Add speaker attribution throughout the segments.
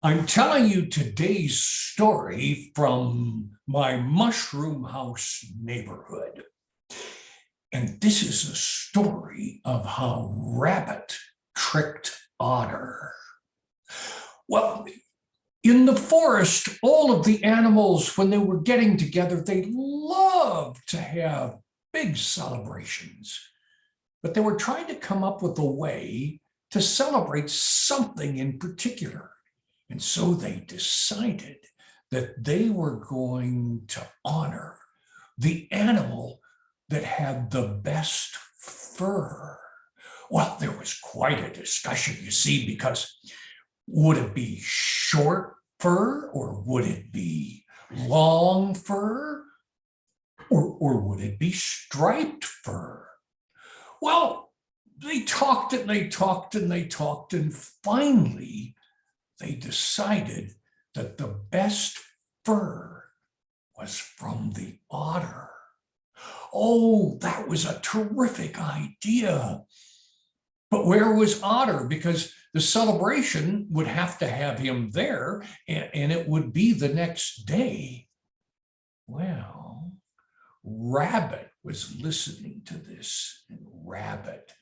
Speaker 1: I'm telling you today's story from my mushroom house neighborhood. And this is a story of how Rabbit tricked Otter. Well, in the forest, all of the animals, when they were getting together, they loved to have big celebrations. But they were trying to come up with a way to celebrate something in particular. And so they decided that they were going to honor the animal that had the best fur. Well, there was quite a discussion, you see, because would it be short fur or would it be long fur or would it be striped fur? Well, they talked and they talked and they talked, and finally they decided that the best fur was from the otter. Oh, that was a terrific idea. But where was Otter? Because the celebration would have to have him there, and it would be the next day. Well, Rabbit was listening to this, and Rabbit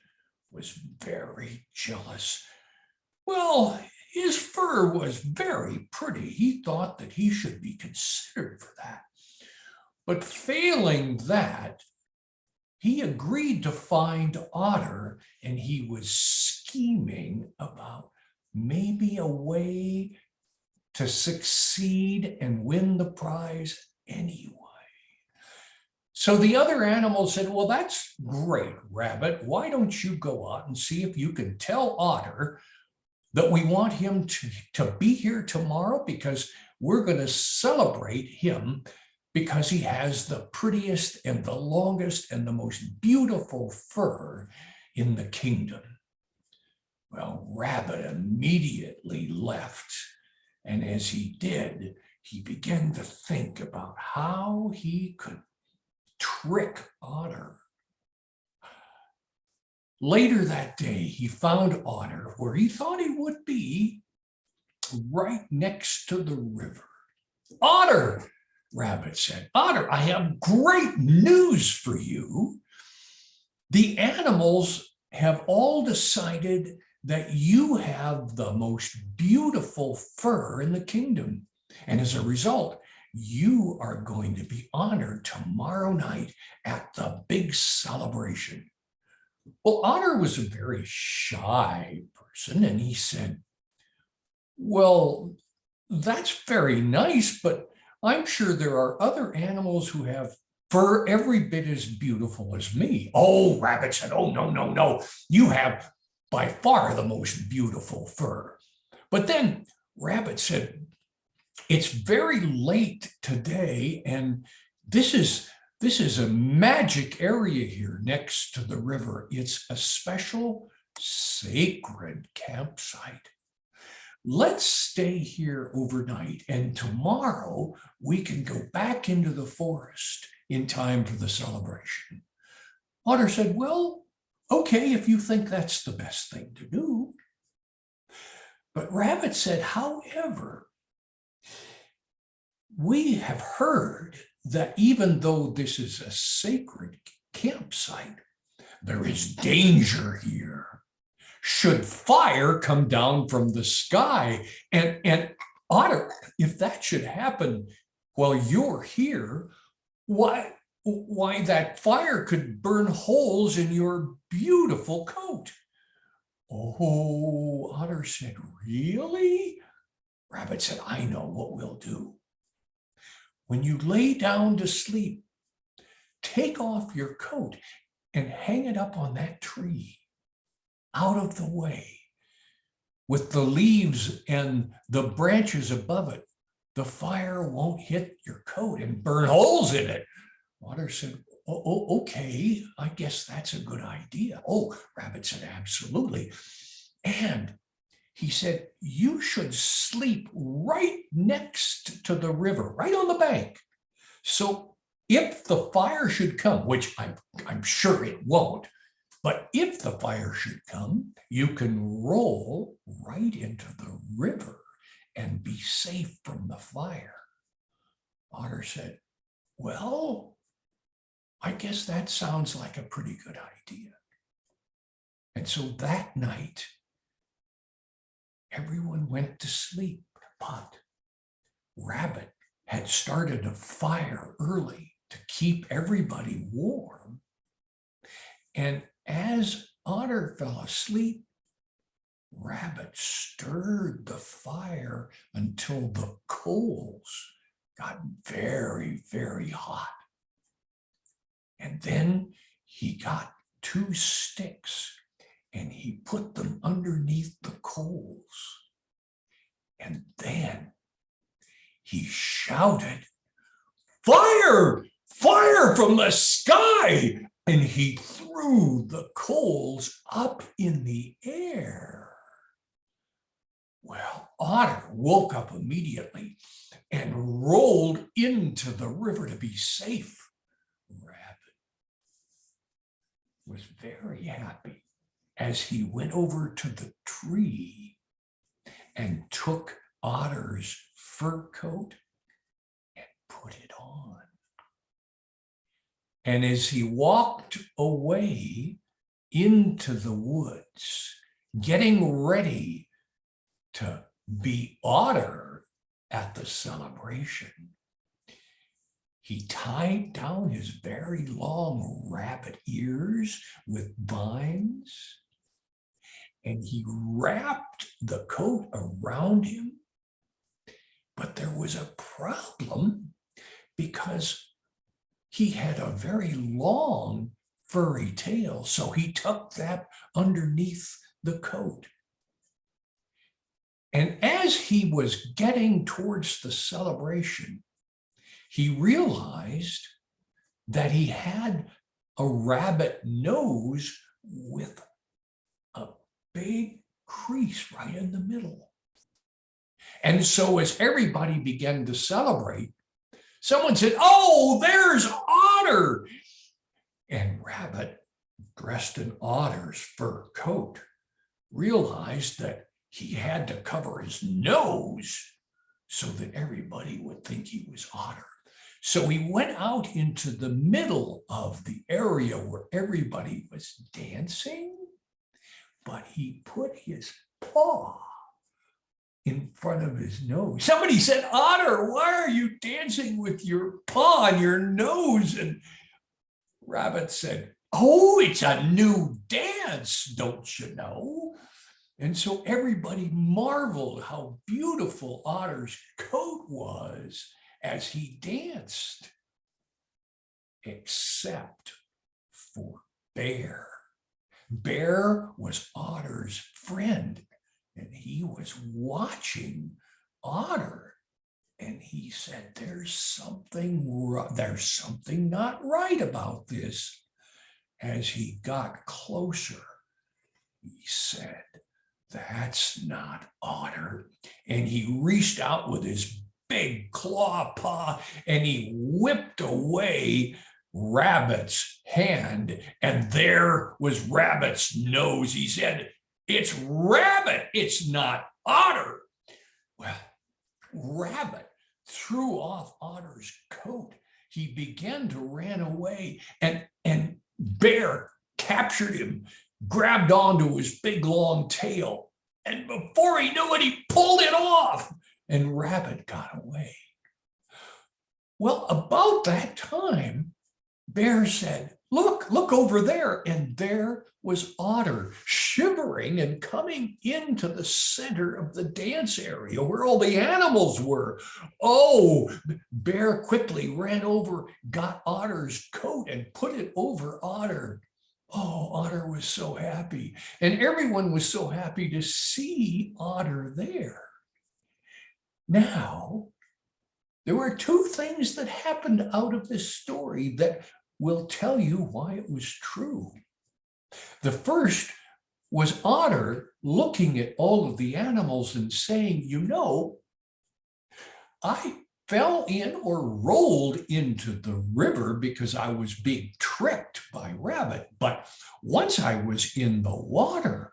Speaker 1: was very jealous. Well, his fur was very pretty. He thought that he should be considered for that. But failing that, he agreed to find Otter, and he was scheming about maybe a way to succeed and win the prize anyway. So the other animals said, well, that's great, Rabbit. Why don't you go out and see if you can tell Otter that we want him to be here tomorrow because we're going to celebrate him because he has the prettiest and the longest and the most beautiful fur in the kingdom. Well, Rabbit immediately left, and as he did, he began to think about how he could trick Otter. Later that day, he found Otter where he thought he would be, right next to the river. Otter, Rabbit said, Otter, I have great news for you. The animals have all decided that you have the most beautiful fur in the kingdom. And as a result, you are going to be honored tomorrow night at the big celebration. Well, Otter was a very shy person, and he said, well, that's very nice, but I'm sure there are other animals who have fur every bit as beautiful as me. Oh, Rabbit said, oh, no, no, no. You have by far the most beautiful fur. But then Rabbit said, it's very late today, and this is a magic area here next to the river. It's a special sacred campsite. Let's stay here overnight, and tomorrow we can go back into the forest in time for the celebration. Otter said, well, okay, if you think that's the best thing to do. But Rabbit said, however, we have heard that even though this is a sacred campsite, there is danger here. Should fire come down from the sky, and Otter, if that should happen while you're here, why that fire could burn holes in your beautiful coat. Oh, Otter said, really? Rabbit said, I know what we'll do. When you lay down to sleep, take off your coat and hang it up on that tree, out of the way, with the leaves and the branches above it. The fire won't hit your coat and burn holes in it. Otter said, oh, okay, I guess that's a good idea. Oh, Rabbit said, absolutely. And he said, you should sleep right next to the river, right on the bank. So if the fire should come, which I'm sure it won't, but if the fire should come, you can roll right into the river and safe from the fire. Otter said, well, I guess that sounds like a pretty good idea. And so that night, everyone went to sleep, but Rabbit had started a fire early to keep everybody warm. And as Otter fell asleep, Rabbit stirred the fire until the coals got very, very hot. And then he got 2 sticks and he put them underneath the coals. And then he shouted, "Fire! Fire from the sky!" And he threw the coals up in the air. Well, Otter woke up immediately and rolled into the river to be safe. Rabbit was very happy as he went over to the tree and took Otter's fur coat and put it on. And as he walked away into the woods, getting ready to be Otter at the celebration, he tied down his very long rabbit ears with vines, and he wrapped the coat around him. But there was a problem because he had a very long furry tail, so he tucked that underneath the coat. And as he was getting towards the celebration, he realized that he had a rabbit nose with a big crease right in the middle. And so as everybody began to celebrate, someone said, "Oh, there's Otter." And Rabbit, dressed in Otter's fur coat, realized that he had to cover his nose so that everybody would think he was Otter. So he went out into the middle of the area where everybody was dancing, but he put his paw in front of his nose. Somebody said, "Otter, why are you dancing with your paw on your nose?" And Rabbit said, "Oh, it's a new dance, don't you know?" And so everybody marveled how beautiful Otter's coat was as he danced, except for Bear. Bear was Otter's friend, and he was watching Otter, and he said, there's something not right about this. As he got closer, he said, "That's not Otter." And he reached out with his big claw paw and he whipped away Rabbit's hand, and there was Rabbit's nose. He said, "It's Rabbit, it's not Otter." Well, Rabbit threw off Otter's coat. He began to run away, and Bear captured him, grabbed onto his big long tail, and before he knew it, he pulled it off, and Rabbit got away. Well, about that time, Bear said, look over there. And there was Otter, shivering and coming into the center of the dance area where all the animals were. Oh, Bear quickly ran over, got Otter's coat and put it over Otter. Oh, Otter was so happy. And everyone was so happy to see Otter there. Now, there were 2 things that happened out of this story that will tell you why it was true. The first was Otter looking at all of the animals and saying, you know, I fell in or rolled into the river because I was being tricked by Rabbit. But once I was in the water,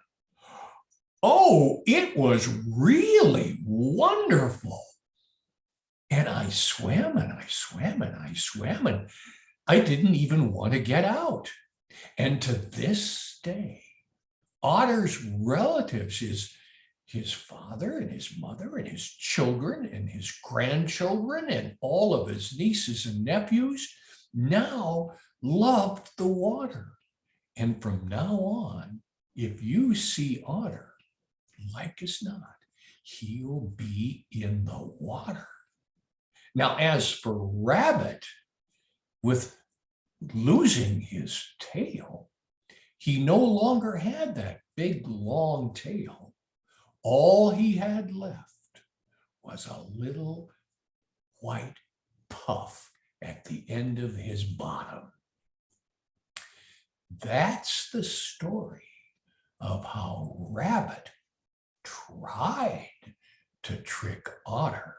Speaker 1: oh, it was really wonderful. And I swam and I swam and I swam, and I didn't even want to get out. And to this day, Otter's relatives, his father and his mother and his children and his grandchildren and all of his nieces and nephews now loved the water. And from now on, if you see Otter, like as not, he'll be in the water. Now, as for Rabbit, with losing his tail, he no longer had that big long tail. All he had left was a little white puff at the end of his bottom. That's the story of how Rabbit tried to trick Otter.